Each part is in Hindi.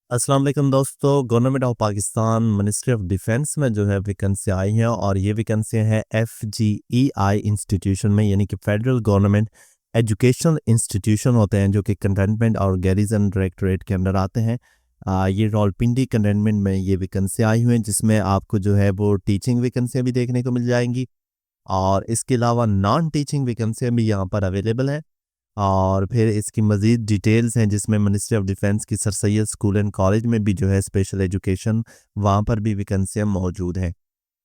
अस्सलाम वालेकुम दोस्तों। Government of Pakistan ministry of defence में जो है वैकेंसी आई हैं और ये वैकेंसी है FGEI इंस्टीट्यूशन में, यानी कि फेडरल गवर्नमेंट एजुकेशनल इंस्टीट्यूशन होते हैं जो कि कंटेनमेंट और गैरिजन डायरेक्टरेट के अंदर आते हैं। ये रावलपिंडी कंटेनमेंट में ये वैकेंसी आई हुई हैं जिसमें आपको जो है वो टीचिंग वैकेंसियाँ भी देखने को मिल जाएंगी और इसके अलावा नॉन टीचिंग वैकेंसियाँ भी यहाँ पर अवेलेबल हैं। और फिर इसकी मज़ीद डिटेल्स हैं जिसमें मिनिस्ट्री ऑफ डिफेंस की sir Syed school and college में भी जो है स्पेशल एजुकेशन, वहाँ पर भी वैकेंसियाँ मौजूद हैं।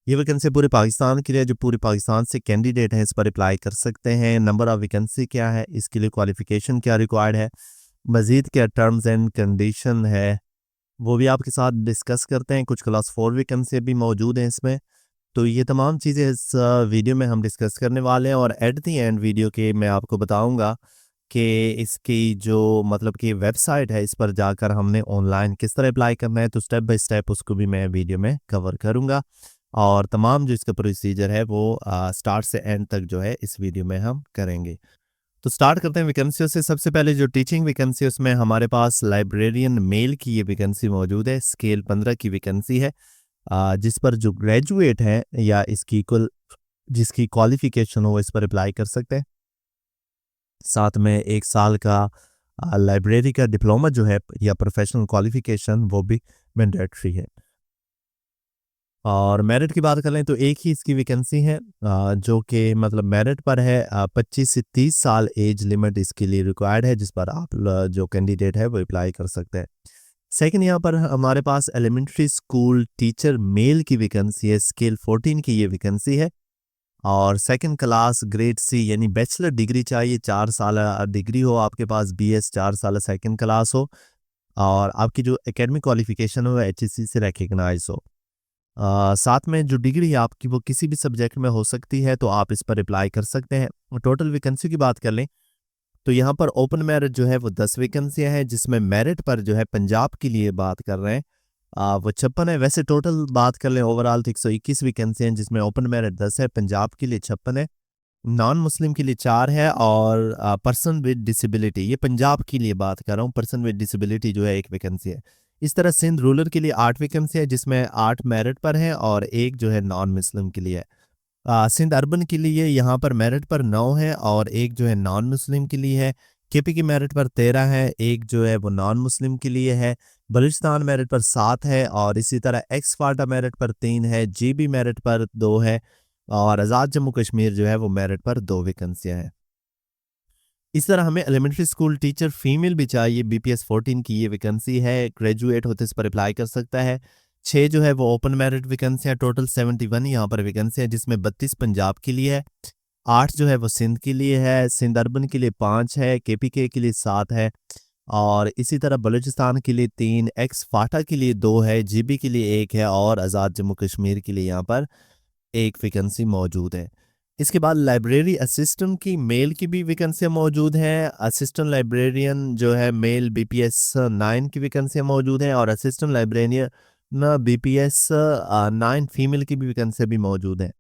ये वैकेंसी पूरे पाकिस्तान के लिए, जो पूरे पाकिस्तान से कैंडिडेट हैं इस पर अप्लाई कर सकते हैं। नंबर ऑफ़ वैकेंसी क्या है, इसके लिए क्वालिफ़िकेशन क्या रिक्वायर्ड है, मज़ीद क्या टर्म्स एंड कंडीशन है, वो भी आपके साथ डिस्कस करते हैं। कुछ क्लास 4 वैकेंसी भी मौजूद हैं इसमें। तो ये तमाम चीज़ें इस वीडियो में हम डिस्कस करने वाले हैं और एट द एंड वीडियो के मैं आपको बताऊंगा कि इसकी जो मतलब कि वेबसाइट है, इस पर जाकर हमने ऑनलाइन किस तरह अप्लाई करना है, तो स्टेप बाय स्टेप उसको भी मैं वीडियो में कवर करूंगा और तमाम जो इसका प्रोसीजर है वो स्टार्ट से एंड तक जो है इस वीडियो में हम करेंगे। तो स्टार्ट करते हैं वैकेंसियों से। सबसे पहले जो टीचिंग वैकेंसी, उसमें हमारे पास लाइब्रेरियन मेल की ये वैकेंसी मौजूद है। स्केल 15 की वैकेंसी है, जिस पर जो ग्रेजुएट है या इसकी कुल जिसकी क्वालिफिकेशन हो इस पर अप्लाई कर सकते हैं। साथ में 1 साल का लाइब्रेरी का डिप्लोमा जो है या प्रोफेशनल क्वालिफिकेशन वो भी मैंडेटरी है। और मेरिट की बात करें तो एक ही इसकी वैकेंसी है, जो कि मतलब मेरिट पर है। 25 से 30 साल एज लिमिट इसके लिए रिक्वायर्ड है, जिस पर आप जो कैंडिडेट है वो अप्लाई कर सकते हैं। सेकंड, यहाँ पर हमारे पास एलिमेंट्री स्कूल टीचर मेल की वैकेंसी है। स्केल 14 की ये वैकेंसी है और सेकंड क्लास ग्रेड सी यानी बैचलर डिग्री चाहिए। 4 साल डिग्री हो आपके पास, BS 4 साल सेकंड क्लास हो और आपकी जो एकेडमिक क्वालिफिकेशन हो HSC से रिकग्नाइज हो। साथ में जो डिग्री है आपकी वो किसी भी सब्जेक्ट में हो सकती है, तो आप इस पर अप्लाई कर सकते हैं। टोटल वैकेंसी की बात कर लें तो यहाँ पर ओपन मेरिट जो है वो 10 वैकेंसियाँ हैं, जिसमें मेरिट पर जो है पंजाब के लिए बात कर रहे हैं वो 56 है। वैसे टोटल बात कर लें ओवरऑल तो 121 वैकेंसी हैं, जिसमें ओपन मेरिट 10 है, पंजाब के लिए 56 है, नॉन मुस्लिम के लिए 4 है और पर्सन विद डिसेबिलिटी, ये पंजाब के लिए बात कर रहा हूँ, पर्सन विद डिसेबिलिटी जो है 1 वैकेंसी है। इस तरह सिंध रूरल के लिए 8 वैकेंसी है, जिसमें 8 मेरिट पर हैं और 1 जो है नॉन मुस्लिम के लिए है। सिंध अर्बन के लिए यहाँ पर मेरिट पर 9 है और 1 जो है नॉन मुस्लिम के लिए है। KP की मेरिट पर 13 है, 1 जो है वो नॉन मुस्लिम के लिए है। बलूचिस्तान मेरिट पर 7 है और इसी तरह एक्स फाटा मेरिट पर 3 है, GB मेरिट पर 2 है और आज़ाद जम्मू कश्मीर जो है वो मेरिट पर 2 वैकेंसियाँ हैं। इस तरह हमें एलिमेंट्री स्कूल टीचर फीमेल भी चाहिए। BPS 14 की ये वैकेंसी है, ग्रेजुएट होते इस पर अप्लाई कर सकता है। 6 जो है वो ओपन मेरिट वैकेंसियाँ, टोटल 71 यहाँ पर वैकेंसियाँ, जिसमें 32 पंजाब के लिए है, 8 जो है वो सिंध के लिए है, सिंध अर्बन के लिए 5 है, KPK के लिए 7 है और इसी तरह बलूचिस्तान के लिए 3, एक्स फाटा के लिए 2 है, GB के लिए 1 है और आज़ाद जम्मू कश्मीर के लिए यहाँ पर 1 वैकेंसी मौजूद है। इसके बाद लाइब्रेरी असिस्टेंट की मेल की भी वैकेंसियाँ मौजूद हैं। असिस्टेंट लाइब्रेरियन जो है मेल BPS 9 की वैकेंसियाँ मौजूद हैं और असिस्टेंट लाइब्रेरियन BPS 9 फीमेल की भी वैकेंसियाँ भी मौजूद हैं।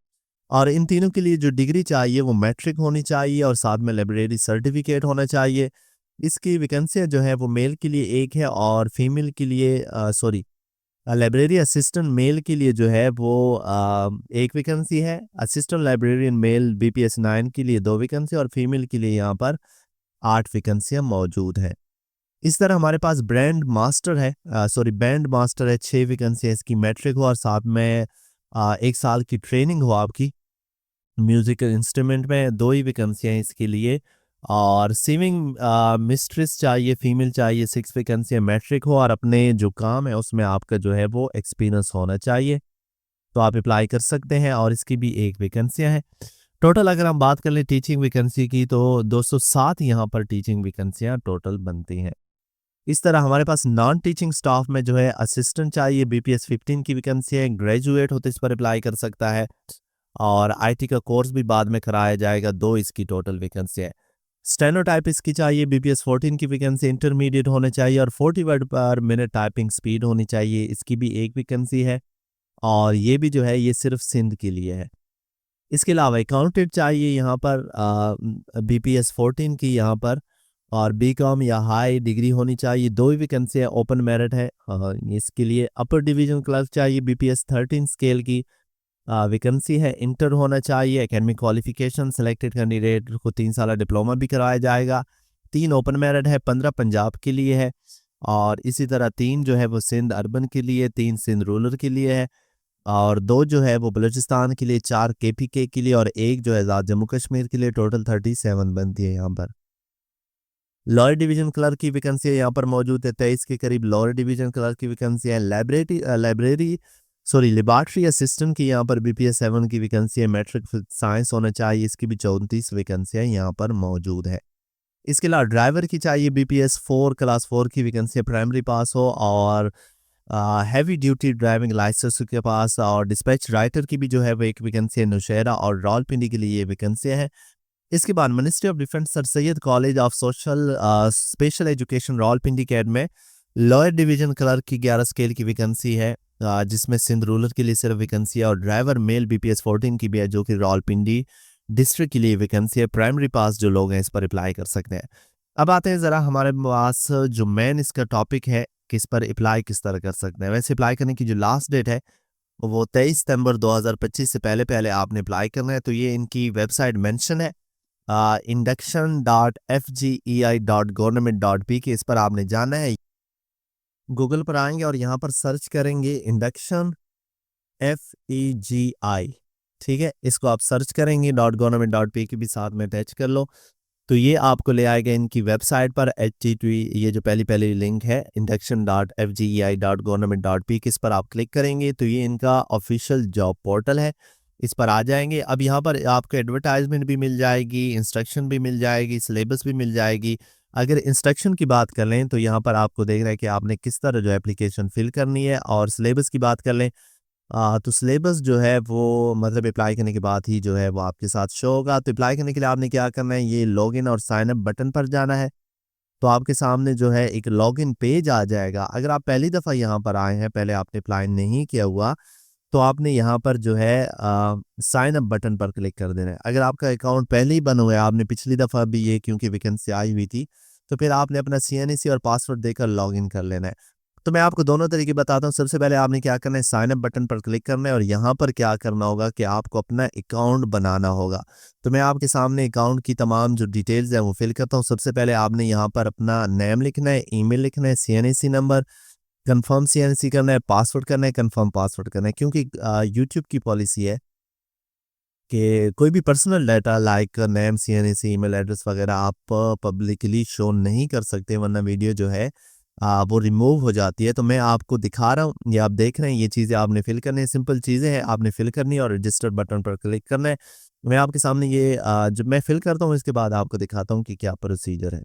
और इन तीनों के लिए जो डिग्री चाहिए वो मैट्रिक होनी चाहिए और साथ में लाइब्रेरी सर्टिफिकेट होना चाहिए। इसकी वैकेंसियाँ जो है वो मेल के लिए 1 है और फीमेल के लिए लाइब्रेरी असिस्टेंट मेल के लिए जो है वो 1 वैकेंसी है। असिस्टेंट लाइब्रेरियन मेल BPS 9 के लिए 2 वैकेंसी और फीमेल के लिए यहाँ पर 8 वैकेंसियाँ मौजूद हैं। इस तरह हमारे पास बैंड मास्टर है, 6 वैकेंसी है। इसकी मैट्रिक हो और साथ में 1 साल की ट्रेनिंग हो आपकी म्यूजिकल इंस्ट्रूमेंट में, 2 ही वैकेंसियाँ हैं इसके लिए। और सिविंग मिस्ट्रेस चाहिए, फीमेल चाहिए, 6 वैकेंसी है, मैट्रिक हो और अपने जो काम है उसमें आपका जो है वो एक्सपीरियंस होना चाहिए, तो आप अप्लाई कर सकते हैं और इसकी भी 1 वैकेंसियाँ हैं। टोटल अगर हम बात कर लें टीचिंग वैकेंसी की तो 207 यहाँ पर टीचिंग वैकेंसियाँ टोटल बनती हैं। इस तरह हमारे पास नॉन टीचिंग स्टाफ में जो है असिस्टेंट चाहिए, BPS 15 की वैकेंसी है, ग्रेजुएट होते इस पर अप्लाई कर सकता है और IT का कोर्स भी बाद में कराया जाएगा, 2 इसकी टोटल वैकेंसी है। स्टेनोटाइपिस्ट की चाहिए, BPS 14 की वैकेंसी, इंटरमीडिएट होने चाहिए और 40 वर्ड पर मिनट टाइपिंग स्पीड होनी चाहिए, इसकी भी 1 वैकेंसी है और ये भी जो है ये सिर्फ सिंध के लिए है। इसके अलावा अकाउंटेंट चाहिए यहाँ पर BPS 14 की यहाँ पर और बीकॉम या हाई डिग्री होनी चाहिए। 2 ही वैकेंसी है, ओपन मेरिट है। इसके लिए अपर डिवीजन क्लर्क चाहिए, बीपीएस 13 स्केल की वैकेंसी है। इंटर होना चाहिए, एकेडमिक क्वालिफिकेशन, सिलेक्टेड कैंडिडेट को 3 साल डिप्लोमा भी कराया जाएगा। 3 ओपन मेरिट है, 15 पंजाब के लिए है, और इसी तरह 3 जो है वो सिंध अर्बन के लिए, 3 सिंध रूरल के लिए है, और 2 जो है वो बलूचिस्तान के लिए, 4 केपीके के लिए, और 1 जो है आज़ाद जम्मू कश्मीर के लिए। टोटल 37 बनती है यहाँ पर। लोअर डिवीजन क्लर्क की वैकेंसी यहाँ पर मौजूद है, 23 के करीब लोअर डिवीजन क्लर्क की वैकेंसी है। लेबॉर्ट्री असिस्टेंट की यहाँ पर बीपीएस 7 की वैकेंसी है, मैट्रिक साइंस होना चाहिए, इसकी भी 34 वैकेंसियाँ यहाँ पर मौजूद है। इसके अलावा ड्राइवर की चाहिए, बीपीएस 4 क्लास 4 की वैकेंसी, प्राइमरी पास हो और हैवी ड्यूटी ड्राइविंग लाइसेंस के पास, और डिस्पैच राइटर की भी जो है वो एक वैकेंसी है नौशहरा और रावलपिंडी के लिए ये वैकेंसी है। इसके बाद ministry of defence sir Syed college of social special education Rawalpindi कैड में लोअर डिवीजन क्लर्क की 11 स्केल की वैकेंसी है, जिसमें सिंध रूरल के लिए सिर्फ वैकेंसी है, और ड्राइवर मेल बीपीएस 14 की भी है, जो कि रावलपिंडी डिस्ट्रिक्ट के लिए वैकेंसी है। प्राइमरी पास जो लोग हैं इस पर अप्लाई कर सकते हैं। अब आते हैं ज़रा हमारे पास जो मेन इसका टॉपिक है, किस पर अप्लाई किस तरह कर सकते हैं। वैसे अप्लाई करने की जो लास्ट डेट है वो 23 सितंबर 2025 से पहले पहले आपने अप्लाई करना है। तो ये इनकी वेबसाइट मेंशन है, induction.fgei.government.pk, इस पर आपने जाना है। गूगल पर आएंगे और यहाँ पर सर्च करेंगे इंडक्शन FEGI, ठीक है, इसको आप सर्च करेंगे, .government.pk भी साथ में अटैच कर लो, तो ये आपको ले आएगा इनकी वेबसाइट पर। HTTP ये जो पहली लिंक है induction.fgei.government.pk, इस पर आप क्लिक करेंगे तो ये इनका ऑफिशियल जॉब पोर्टल है, इस पर आ जाएंगे। अब यहाँ पर आपको एडवर्टाइजमेंट भी मिल जाएगी, इंस्ट्रक्शन भी मिल जाएगी, सिलेबस भी मिल जाएगी। अगर इंस्ट्रक्शन की बात कर लें तो यहाँ पर आपको देख रहा है कि आपने किस तरह जो एप्लीकेशन फिल करनी है, और सिलेबस की बात कर लें तो सिलेबस जो है वो मतलब अप्लाई करने के बाद ही जो है वो आपके साथ शो होगा। तो अप्लाई करने के लिए आपने क्या करना है, ये लॉगिन और साइन अप बटन पर जाना है, तो आपके सामने जो है एक लॉगिन पेज आ जाएगा। अगर आप पहली दफ़ा यहाँ पर आए हैं, पहले आपने अप्लाई नहीं किया हुआ, तो आपने यहाँ पर जो है साइन अप बटन पर क्लिक कर देना है। अगर आपका अकाउंट पहले ही बन हुआ है, आपने पिछली दफ़ा भी ये क्योंकि वैकेंसी आई हुई थी, तो फिर आपने अपना CNAC और पासवर्ड देकर लॉगिन कर लेना है। तो मैं आपको दोनों तरीके बताता हूँ। सबसे पहले आपने क्या करना है, साइन अप बटन पर क्लिक करना है, और यहाँ पर क्या करना होगा कि आपको अपना अकाउंट बनाना होगा। तो मैं आपके सामने अकाउंट की तमाम जो डिटेल्स हैं वो फिल करता हूँ। सबसे पहले आपने यहाँ पर अपना नेम लिखना है, ईमेल लिखना है, CNAC नंबर, कंफर्म CNAC करना है, पासवर्ड करना है, कंफर्म पासवर्ड करना है, क्योंकि यूट्यूब की पॉलिसी है कि कोई भी personal data like name, CNAC, email address वगैरह आप पब्लिकली शो नहीं कर सकते, वरना वीडियो जो है वो रिमूव हो जाती है। तो मैं आपको दिखा रहा हूँ, ये आप देख रहे हैं, ये चीज़ें आपने फिल करनी है, सिंपल चीज़ें हैं, आपने फिल करनी है और रजिस्टर बटन पर क्लिक करना है। मैं आपके सामने ये जब मैं फिल करता हूँ इसके बाद आपको दिखाता हूँ कि क्या प्रोसीजर है।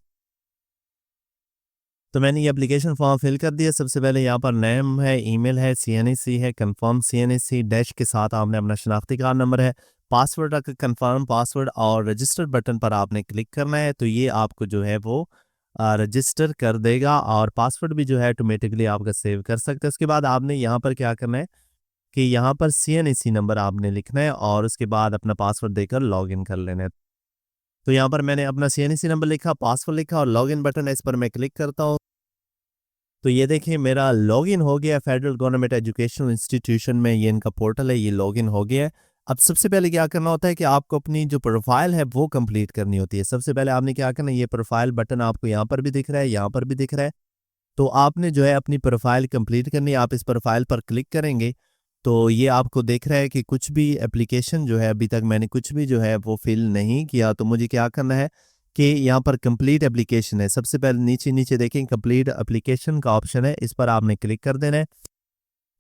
तो मैंने ये एप्लीकेशन फॉर्म फिल कर दिया। सबसे पहले यहाँ पर नेम है, ईमेल है, CNAC है, कंफर्म CNAC डैश के साथ आपने अपना शनाख्ती कार्ड नंबर है, पासवर्ड रख कंफर्म पासवर्ड, और रजिस्टर बटन पर आपने क्लिक करना है। तो ये आपको जो है वो रजिस्टर कर देगा, और पासवर्ड भी जो है ऑटोमेटिकली आपका सेव कर सकते हैं। उसके बाद आपने यहाँ पर क्या करना है कि यहाँ पर CNAC नंबर आपने लिखना है, और उसके बाद अपना पासवर्ड देकर लॉगिन कर लेना है। तो यहाँ पर मैंने अपना CNAC नंबर लिखा, पासवर्ड लिखा, और लॉगिन बटन है, इस पर मैं क्लिक करता हूँ। तो ये देखिए मेरा लॉगिन हो गया फेडरल गवर्नमेंट एजुकेशनल इंस्टीट्यूशन में, ये इनका पोर्टल है, ये लॉगिन हो गया है। अब सबसे पहले क्या करना होता है कि आपको अपनी जो प्रोफाइल है वो कंप्लीट करनी होती है। सबसे पहले आपने क्या करना है, ये प्रोफाइल बटन आपको यहाँ पर भी दिख रहा है, यहाँ पर भी दिख रहा है, तो आपने जो है अपनी प्रोफाइल कंप्लीट करनी है। आप इस प्रोफाइल पर क्लिक करेंगे तो ये आपको दिख रहा है कि कुछ भी एप्लीकेशन जो है अभी तक मैंने कुछ भी जो है वो फिल नहीं किया। तो मुझे क्या करना है कि यहाँ पर कंप्लीट एप्लीकेशन है, सबसे पहले नीचे नीचे देखें कंप्लीट एप्लीकेशन का ऑप्शन है, इस पर आपने क्लिक कर देना है।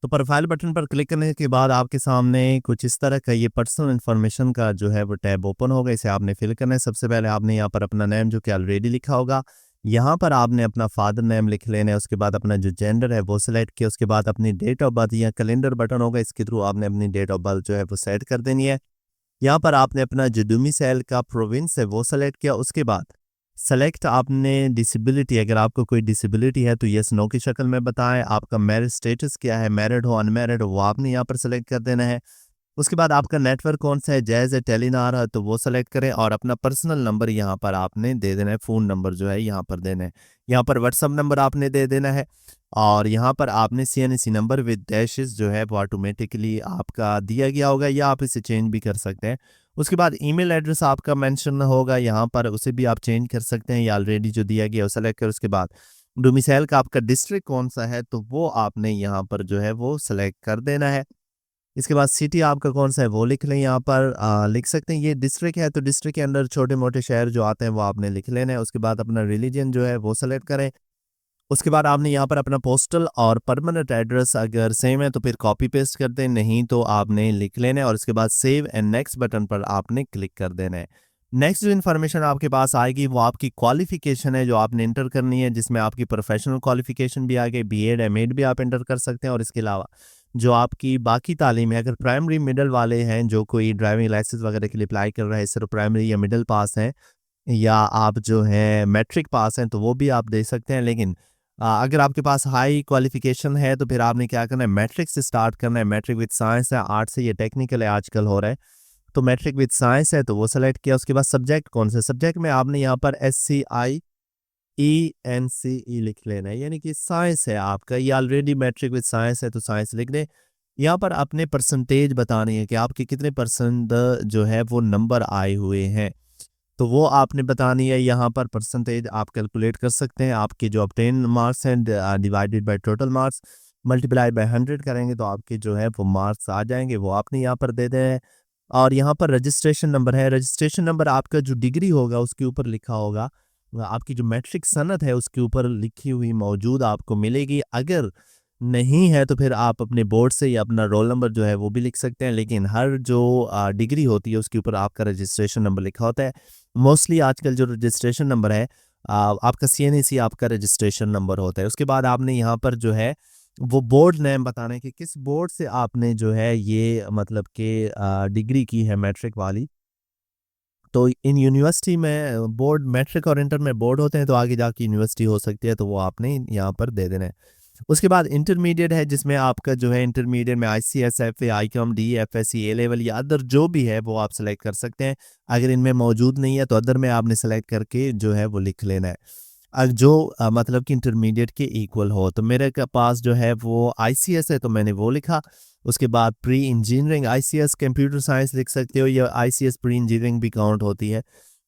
तो प्रोफाइल बटन पर क्लिक करने के बाद आपके सामने कुछ इस तरह का ये पर्सनल इन्फॉर्मेशन का जो है वो टैब ओपन होगा, इसे आपने फिल करना है। सबसे पहले आपने यहाँ पर अपना नेम जो कि ऑलरेडी लिखा होगा, यहाँ पर आपने अपना फादर नेम लिख लेना है। उसके बाद अपना जो जेंडर है वो सिलेक्ट किया, उसके बाद अपनी डेट ऑफ बर्थ, या कैलेंडर बटन होगा, इसके थ्रू आपने अपनी डेट ऑफ बर्थ जो है वो सेट कर देनी है। यहाँ पर आपने अपना जो डोमिसाइल का प्रोविंस है वो सेलेक्ट किया। उसके बाद सेलेक्ट आपने डिसेबिलिटी, अगर आपको कोई डिसेबिलिटी है तो यस नो की शक्ल में बताएं। आपका मैरिज स्टेटस क्या है, मैरिड हो अनमैरिड हो, वो आपने यहाँ पर सेलेक्ट कर देना है। उसके बाद आपका नेटवर्क कौन सा है, जैज़ है, टेलीनार है, तो वो सेलेक्ट करें और अपना पर्सनल नंबर यहाँ पर आपने दे देना है, फ़ोन नंबर जो है यहाँ पर देना है। यहाँ पर व्हाट्सएप नंबर आपने दे देना है और यहाँ पर आपने सीएनसी नंबर विद डैशेस जो है वो ऑटोमेटिकली आपका दिया गया होगा या आप इसे चेंज भी कर सकते हैं। उसके बाद ईमेल एड्रेस आपका मेंशन होगा यहाँ पर, उसे भी आप चेंज कर सकते हैं या ऑलरेडी जो दिया गया है वो सेलेक्ट कर, उसके बाद डोमिसाइल का आपका डिस्ट्रिक्ट कौन सा है तो वो आपने यहाँ पर जो है वो सेलेक्ट कर देना है। इसके बाद सिटी आपका कौन सा है वो लिख लें, यहाँ पर लिख सकते हैं। ये डिस्ट्रिक्ट है तो डिस्ट्रिक्ट के अंदर छोटे मोटे शहर जो आते हैं वो आपने लिख लेना है। उसके बाद अपना रिलीजन जो है वो सेलेक्ट करें। उसके बाद आपने यहाँ पर अपना पोस्टल और परमानेंट एड्रेस अगर सेम है तो फिर कॉपी पेस्ट कर दें, नहीं तो आपने लिख लेना है और उसके बाद सेव एंड नेक्स्ट बटन पर आपने क्लिक कर देना है। नेक्स्ट जो इन्फॉर्मेशन आपके पास आएगी वो आपकी क्वालिफिकेशन है जो आपने इंटर करनी है, जिसमें आपकी प्रोफेशनल क्वालिफिकेशन भी आ गई, बीएड एमएड भी आप इंटर कर सकते हैं और इसके अलावा जो आपकी बाकी तालीम है, अगर प्राइमरी मिडल वाले हैं जो कोई ड्राइविंग लाइसेंस वगैरह के लिए अप्लाई कर रहे हैं, सिर्फ प्राइमरी या मिडल पास हैं या आप जो है मैट्रिक पास हैं तो वो भी आप दे सकते हैं। लेकिन अगर आपके पास हाई क्वालिफिकेशन है तो फिर आपने क्या करना है, मैट्रिक से स्टार्ट करना है। मैट्रिक विद साइंस है, आर्ट्स से, ये टेक्निकल है आजकल हो रहा है, तो मैट्रिक विद साइंस है तो वो सेलेक्ट किया। उसके बाद सब्जेक्ट कौन सा, सब्जेक्ट में आपने यहाँ पर SCIENCE लिख लेना है, यानी कि साइंस है आपका, ये ऑलरेडी मैट्रिक विद साइंस है तो साइंस लिख दें। यहाँ पर अपने परसेंटेज बतानी है कि आपके कितने परसेंट जो है वो नंबर आए हुए हैं, तो वो आपने बतानी है। यहाँ पर परसेंटेज आप कैलकुलेट कर सकते हैं, आपके जो ऑब्टेन मार्क्स हैं divided by total marks multiply by 100 करेंगे तो आपके जो है वो मार्क्स आ जाएंगे, वो आपने यहाँ पर दे दें। और यहाँ पर रजिस्ट्रेशन नंबर है, रजिस्ट्रेशन नंबर आपका जो डिग्री होगा उसके ऊपर लिखा होगा, आपकी जो मैट्रिक सनद है उसके ऊपर लिखी हुई मौजूद आपको मिलेगी। अगर नहीं है तो फिर आप अपने बोर्ड से या अपना रोल नंबर जो है वो भी लिख सकते हैं, लेकिन हर जो डिग्री होती है उसके ऊपर आपका रजिस्ट्रेशन नंबर लिखा होता है। मोस्टली आजकल जो रजिस्ट्रेशन नंबर है आपका सीएनएसी आपका रजिस्ट्रेशन नंबर होता है। उसके बाद आपने यहाँ पर जो है वो बोर्ड नेम बताना है कि किस बोर्ड से आपने जो है ये मतलब कि डिग्री की है मैट्रिक वाली। तो इन यूनिवर्सिटी में बोर्ड मैट्रिक और इंटर में बोर्ड होते हैं तो आगे जाके यूनिवर्सिटी हो सकती है, तो वो आपने यहाँ पर दे देना है। उसके बाद इंटरमीडिएट है जिसमें आपका जो है इंटरमीडिएट में ICSF, ICOM, डी FSC, ए लेवल या अदर जो भी है वो आप सेलेक्ट कर सकते हैं। अगर इनमें मौजूद नहीं है तो अदर में आपने सेलेक्ट करके जो है वो लिख लेना है। जो मतलब कि इंटरमीडिएट के इक्वल हो, तो मेरे के पास जो है वो ICS है तो मैंने वो लिखा। उसके बाद pre engineering ICS computer science लिख सकते हो या ICS प्री इंजीनियरिंग भी काउंट होती है।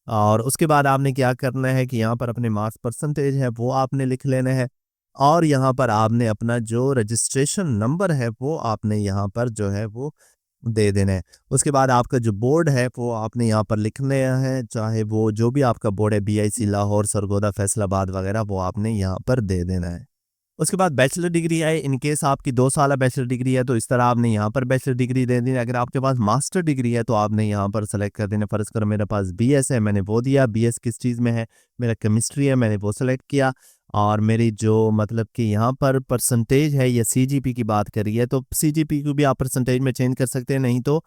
और उसके बाद आपने क्या करना है कि यहाँ पर अपने मार्क्स परसेंटेज है वो आपने लिख लेना है और यहाँ पर आपने अपना जो रजिस्ट्रेशन नंबर है वो आपने यहाँ पर जो है वो दे देना है। उसके बाद आपका जो बोर्ड है वो आपने यहाँ पर लिखने है, चाहे वो जो भी आपका बोर्ड है BIC लाहौर, सरगोदा, फैसलाबाद वगैरह, वो आपने यहाँ पर दे देना है। उसके बाद बैचलर डिग्री है, इन केस आपकी 2 साल बैचलर डिग्री है तो इस तरह आपने यहाँ पर बैचलर डिग्री दे दी। अगर आपके पास मास्टर डिग्री है तो आपने यहाँ पर सेलेक्ट कर देना। फ़र्ज़ करो मेरे पास BS है, मैंने वो दिया। BS किस चीज़ में है, मेरा केमिस्ट्री है, मैंने वो सेलेक्ट किया। और मेरी जो मतलब कि यहाँ पर परसेंटेज है या CGP की बात करी है तो CGP को भी आप परसेंटेज में चेंज कर सकते हैं, नहीं तो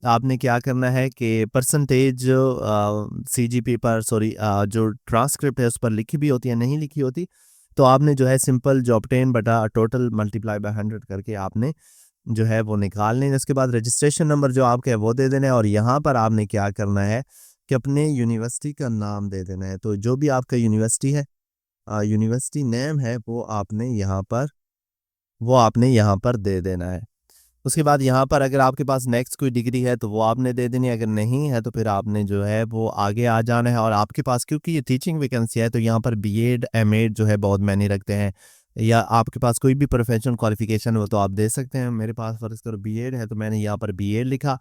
आपने क्या करना है कि परसेंटेज CGP पर जो ट्रांसक्रिप्ट है उस पर लिखी भी होती है, नहीं लिखी होती तो आपने जो है सिंपल जो ऑब्टेन बटा टोटल मल्टीप्लाई बाय 100 करके आपने जो है वो निकाल लेना। उसके बाद रजिस्ट्रेशन नंबर जो आपका है वो दे देना है और यहाँ पर आपने क्या करना है कि अपने यूनिवर्सिटी का नाम दे देना है। तो जो भी आपका यूनिवर्सिटी है, यूनिवर्सिटी नेम है वो आपने यहाँ पर दे देना है। उसके बाद यहाँ पर अगर आपके पास नेक्स्ट कोई डिग्री है तो वो आपने दे देनी है, अगर नहीं है तो फिर आपने जो है वो आगे आ जाना है। और आपके पास क्योंकि ये टीचिंग वैकेंसी है तो यहाँ पर बीएड एमएड जो है बहुत मायने रखते हैं, या आपके पास कोई भी प्रोफेशनल क्वालिफिकेशन हो तो आप दे सकते हैं। मेरे पास फ़र्ज़ करो बीएड है तो मैंने यहाँ पर बीएड लिखा।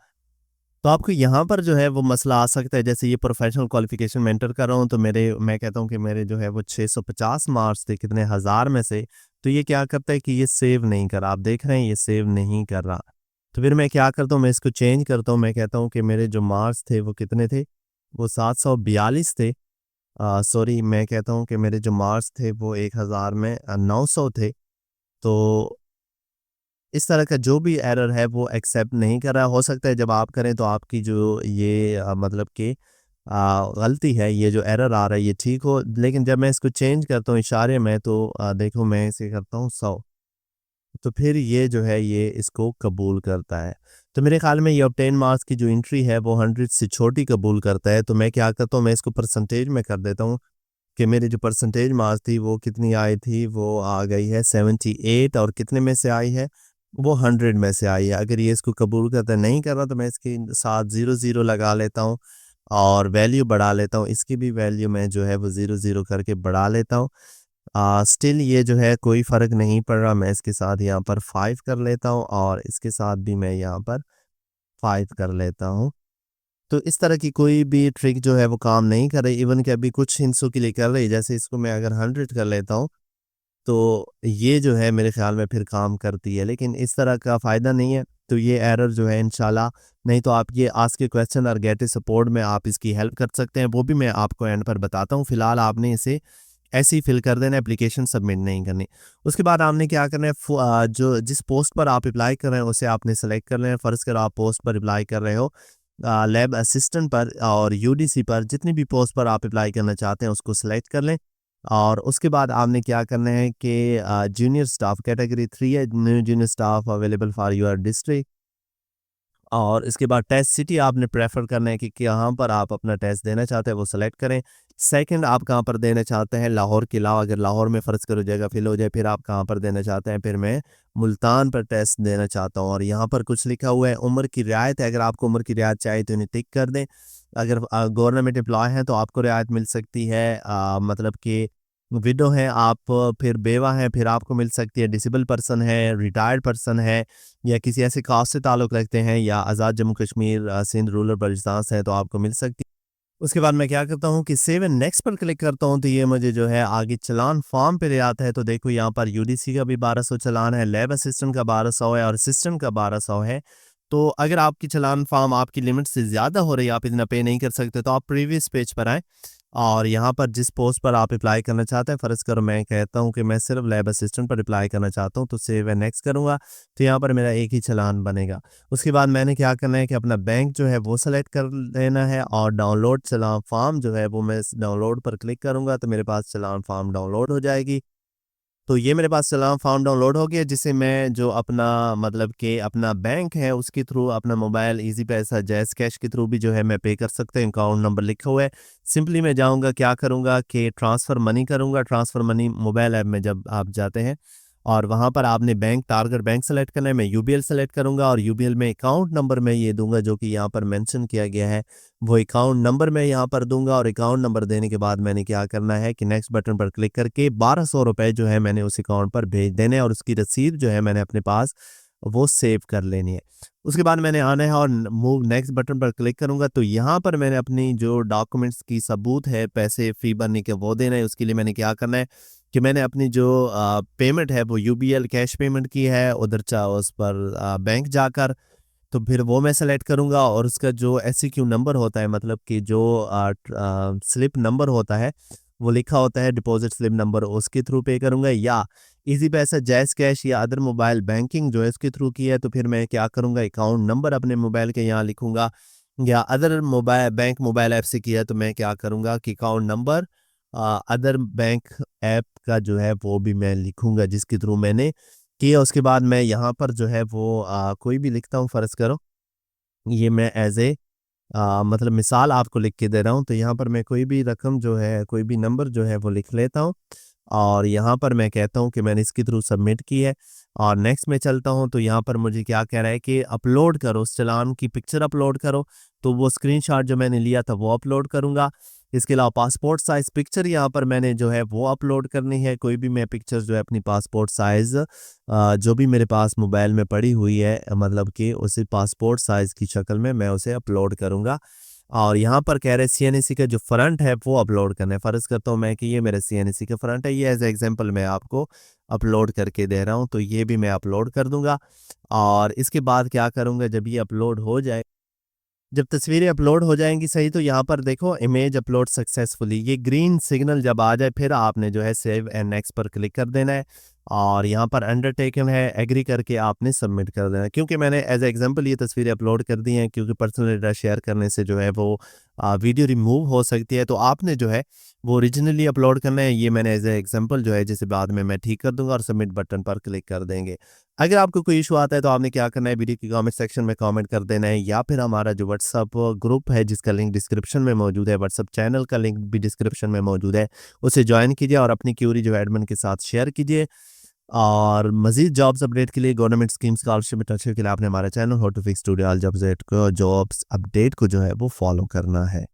तो आपको यहाँ पर जो है वो मसला आ सकता है, जैसे ये प्रोफेशनल क्वालिफिकेशन मैं एंटर कर रहा हूँ तो मैं कहता हूँ कि मेरे जो है वो 650 मार्क्स थे कितने हज़ार में से, तो ये क्या करता है कि ये सेव नहीं कर रहा। आप देख रहे हैं ये सेव नहीं कर रहा, तो फिर मैं क्या करता हूँ, मैं इसको चेंज करता हूँ। मैं कहता हूँ कि मेरे जो मार्क्स थे वो कितने थे, वो 742 थे। सॉरी, मैं कहता हूँ कि मेरे जो मार्क्स थे वो 1000 में 900 थे। तो इस तरह का जो भी एरर है वो एक्सेप्ट नहीं कर रहा। हो सकता है जब आप करें तो आपकी जो ये मतलब कि गलती है, ये जो एरर आ रहा है ये ठीक हो, लेकिन जब मैं इसको चेंज करता हूँ इशारे में तो देखो मैं इसे करता हूँ 100। तो फिर ये जो है ये इसको कबूल करता है। तो मेरे ख़्याल में ये ऑब्टेन मार्क्स की जो एंट्री है वो 100 से छोटी कबूल करता है। तो मैं क्या करता हूँ, मैं इसको परसेंटेज में कर देता हूँ कि मेरी जो परसेंटेज मार्क्स थी वो कितनी आई थी, वो आ गई है 78 और कितने में से आई है, वो 100 में से आई है। अगर ये इसको कबूल करता नहीं कर रहा तो मैं इसके साथ 0 लगा लेता हूँ और वैल्यू बढ़ा लेता हूँ। इसकी भी वैल्यू मैं जो है वो 0 करके बढ़ा लेता हूँ। स्टिल ये जो है कोई फ़र्क नहीं पड़ रहा, मैं इसके साथ यहाँ पर 5 कर लेता हूँ और इसके साथ भी मैं यहाँ पर 5 कर लेता हूँ। तो इस तरह की कोई भी ट्रिक जो है वो काम नहीं कर रही, इवन कि अभी कुछ हिंसों के लिए कर रही है। जैसे इसको मैं अगर 100 कर लेता हूँ तो ये जो है मेरे ख़्याल में फिर काम करती है, लेकिन इस तरह का फ़ायदा नहीं है। तो ये एरर जो है इंशाल्लाह, नहीं तो आप ये आस्क ए क्वेश्चन और गेट ए सपोर्ट में आप इसकी हेल्प कर सकते हैं, वो भी मैं आपको एंड पर बताता हूँ। फ़िलहाल आपने इसे ऐसे ही फिल कर देना, एप्लीकेशन सबमिट नहीं करनी। उसके बाद आपने क्या करना है, जो जिस पोस्ट पर आप अप्लाई कर रहे हैं उसे आपने सेलेक्ट कर लेना है। फ़र्ज़ करो आप पोस्ट पर अप्लाई कर रहे हो लैब असिस्टेंट पर और यूडीसी पर, जितनी भी पोस्ट पर आप अप्लाई करना चाहते हैं उसको सेलेक्ट कर लें। और उसके बाद आपने क्या करना है कि जूनियर स्टाफ कैटेगरी 3 है, new junior staff available for your district. और इसके बाद टेस्ट सिटी आपने प्रेफर करना है कि कहाँ पर आप अपना टेस्ट देना चाहते हैं, वो सेलेक्ट करें। सेकंड, आप कहाँ पर देना चाहते हैं, लाहौर के अलावा अगर लाहौर में फ़र्ज़ करो जगह फिल हो जाए, फिर आप कहाँ पर देना चाहते हैं, फिर मैं मुल्तान पर टेस्ट देना चाहता हूँ। और यहाँ पर कुछ लिखा हुआ है उम्र की रियायत है, अगर आपको उम्र की रियायत चाहिए तो इन्हें टिक कर दें। अगर गवर्नमेंट एम्प्लॉय हैं तो आपको रियायत मिल सकती है, मतलब कि विडो हैं आप, फिर बेवा हैं, फिर आपको मिल सकती है। डिसेबल पर्सन है, रिटायर्ड पर्सन है, या किसी ऐसे कास्ट से ताल्लुक़ रखते हैं, या आज़ाद जम्मू कश्मीर सिंध रूरल बलूचिस्तान से है तो आपको मिल सकती है। उसके बाद मैं क्या करता हूँ कि सेव एंड नेक्स्ट पर क्लिक करता हूँ, तो ये मुझे जो है आगे चलान फॉर्म पे ले आता है। तो देखो यहाँ पर यूडीसी का भी 1200 चलान है, लैब असिस्टेंट का 1200 है और असिस्टेंट का 1200 है। तो अगर आपकी चलान फॉर्म आपकी लिमिट से ज़्यादा हो रही है, आप इतना पे नहीं कर सकते, तो आप प्रीवियस पेज पर आएँ और यहाँ पर जिस पोस्ट पर आप अप्लाई करना चाहते हैं, फ़र्ज़ करो मैं कहता हूँ कि मैं सिर्फ लैब असिस्टेंट पर अप्लाई करना चाहता हूँ, तो सेव एंड नेक्स्ट करूँगा, तो यहाँ पर मेरा एक ही चलान बनेगा। उसके बाद मैंने क्या करना है कि अपना बैंक जो है वो सेलेक्ट कर लेना है और डाउनलोड चलान फॉर्म जो है वो मैं डाउनलोड पर क्लिक करूँगा तो मेरे पास चलान फॉर्म डाउनलोड हो जाएगी। तो ये मेरे पास चलान फॉर्म डाउनलोड हो गया, जिसे मैं जो अपना मतलब कि अपना बैंक है उसके थ्रू, अपना मोबाइल ईज़ी पैसा जैज़ कैश के थ्रू भी जो है मैं पे कर सकता हूँ। अकाउंट नंबर लिखा हुआ है। सिंपली मैं जाऊँगा, क्या करूँगा कि ट्रांसफ़र मनी करूँगा। ट्रांसफ़र मनी मोबाइल ऐप में जब आप जाते हैं और वहाँ पर आपने बैंक टारगेट बैंक सेलेक्ट करना है, मैं यूबीएल सेलेक्ट करूँगा और यूबीएल में अकाउंट नंबर मैं ये दूँगा जो कि यहाँ पर मेंशन किया गया है, वो अकाउंट नंबर मैं यहाँ पर दूँगा। और अकाउंट नंबर देने के बाद मैंने क्या करना है कि नेक्स्ट बटन पर क्लिक करके 1200 रुपए जो है मैंने उस अकाउंट पर भेज देने हैं और उसकी रसीद जो है मैंने अपने पास वो सेव कर लेनी है। उसके बाद मैंने आना है और मूव नेक्स्ट बटन पर क्लिक करूँगा, तो यहाँ पर मैंने अपनी जो डॉक्यूमेंट्स की सबूत है पैसे फ़ी भरने के वो देना है। उसके लिए मैंने क्या करना है कि मैंने अपनी जो पेमेंट है वो यूबीएल कैश पेमेंट की है, उधर उस पर बैंक जाकर तो फिर वो मैं सेलेक्ट करूँगा और उसका जो एससीक्यू नंबर होता है, मतलब कि जो स्लिप नंबर होता है, वो लिखा होता है डिपॉज़िट स्लिप नंबर, उसके थ्रू पे करूँगा। या ईज़ी पैसा, जैज़ कैश या अदर मोबाइल बैंकिंग जो है इसके थ्रू की है, तो फिर मैं क्या करूँगा अकाउंट नंबर अपने मोबाइल के यहाँ लिखूँगा। या other mobile bank mobile app से किया है तो मैं क्या करूँगा कि account number other bank app का जो है वो भी मैं लिखूँगा जिसके थ्रू मैंने किया। उसके बाद मैं यहाँ पर जो है वो कोई भी लिखता हूँ, फ़र्ज़ करो ये मैं एज़ ए मतलब मिसाल आपको लिख के दे रहा हूँ, तो यहाँ पर मैं कोई भी रकम जो है, कोई भी नंबर जो है वो लिख लेता हूँ और यहाँ पर मैं कहता हूँ कि मैंने इसके थ्रू सबमिट की है और नेक्स्ट में चलता हूँ। तो यहाँ पर मुझे क्या कह रहा है कि अपलोड करो, उस चालान की पिक्चर अपलोड करो, तो वो स्क्रीनशॉट जो मैंने लिया था वो अपलोड करूँगा। इसके अलावा पासपोर्ट साइज़ पिक्चर यहाँ पर मैंने जो है वो अपलोड करनी है। कोई भी मैं पिक्चर जो है अपनी पासपोर्ट साइज़ जो भी मेरे पास मोबाइल में पड़ी हुई है, मतलब कि उसे पासपोर्ट साइज़ की शक्ल में मैं उसे अपलोड करूँगा। और यहाँ पर कह रहे हैं सीएनसी का जो फ्रंट है वो अपलोड करना है। फ़र्ज़ करता हूँ मैं कि ये मेरा सीएनसी का फ्रंट है, ये एज़ एग्जांपल मैं आपको अपलोड करके दे रहा हूँ, तो ये भी मैं अपलोड कर दूँगा। और इसके बाद क्या करूँगा, जब ये अपलोड हो जाए, जब तस्वीरें अपलोड हो जाएँगी सही, तो यहाँ पर देखो इमेज अपलोड सक्सेसफुली, ये ग्रीन सिग्नल जब आ जाए फिर आपने जो है सेव एंड नेक्स्ट पर क्लिक कर देना है। और यहाँ पर अंडरटेकन है, एग्री करके आपने सबमिट कर देना। क्योंकि मैंने एज ए एग्जांपल ये तस्वीरें अपलोड कर दी हैं, क्योंकि पर्सनल डेटा शेयर करने से जो है वो वीडियो रिमूव हो सकती है, तो आपने जो है वो ओरिजिनली अपलोड करना है। ये मैंने एज ए एग्जांपल जो है, जिसे बाद में मैं ठीक कर दूंगा और सबमिट बटन पर क्लिक कर देंगे। अगर आपको कोई इशू आता है तो आपने क्या करना है, वीडियो की कमेंट सेक्शन में कमेंट कर देना है, या फिर हमारा जो व्हाट्सअप ग्रुप है जिसका लिंक डिस्क्रिप्शन में मौजूद है, व्हाट्सअप चैनल का लिंक भी डिस्क्रिप्शन में मौजूद है, उसे ज्वाइन कीजिए और अपनी क्यूरी जो एडमिन के साथ शेयर कीजिए। और मजीद जॉब्स अपडेट के लिए, गवर्नमेंट स्कीम स्कॉलरशिप इंटर्नशिप के लिए आपने हमारा channel how to fix tutorial jobs update को जो है वो फॉलो करना है।